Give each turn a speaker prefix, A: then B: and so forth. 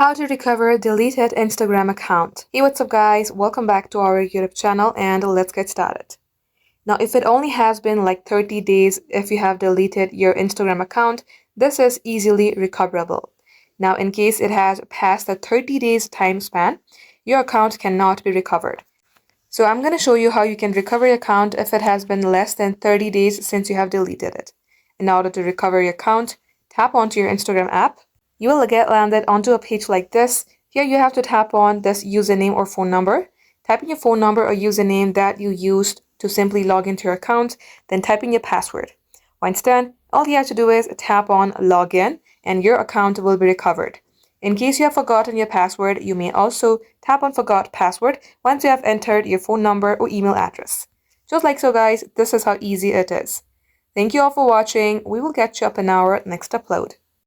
A: How to recover a deleted Instagram account. Hey, what's up guys? Welcome back to our YouTube channel and let's get started. Now, if it only has been like 30 days if you have deleted your Instagram account, this is easily recoverable. Now, in case it has passed the 30 days time span, your account cannot be recovered. So I'm going to show you how you can recover your account if it has been less than 30 days since you have deleted it. In order to recover your account, tap onto your Instagram app. You will get landed onto a page like this. Here you have to tap on this username or phone number. Type in your phone number or username that you used to simply log into your account, then type in your password. Once done, all you have to do is tap on login and your account will be recovered. In case you have forgotten your password, you may also tap on forgot password once you have entered your phone number or email address. Just like so guys, this is how easy it is. Thank you all for watching. We will catch you up in our next upload.